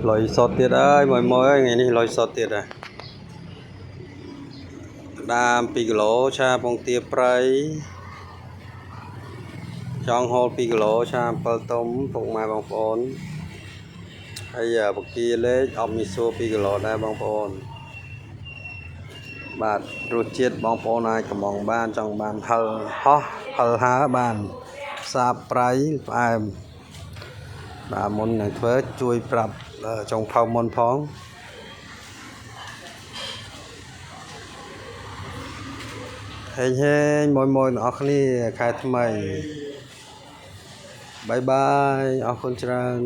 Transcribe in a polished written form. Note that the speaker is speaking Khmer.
ลอยสดទៀតអើយមួយថ្ងៃនេះលុយសតទៀតហ่ะដាម2គីឡូឆាពងទាប្រៃចង់ហូល2គីឡូឆា7ទុំពុកម៉ែបងប្អូនហើយបកាលេខអប់មីសួរ2គីឡូដែរបងប្អូនបាទរសជាតិបងប្អូនអាចកំងបានចង់បានហឹលហោះហឹលហើបានសាបប្រៃផ្អែមបាទមុននឹងធ្វើជួយប្រាប់ចុងផៅមុនផងហេងមួយអ្នកគ្នាខែថ្មីបាយបាយអរគុណច្រើន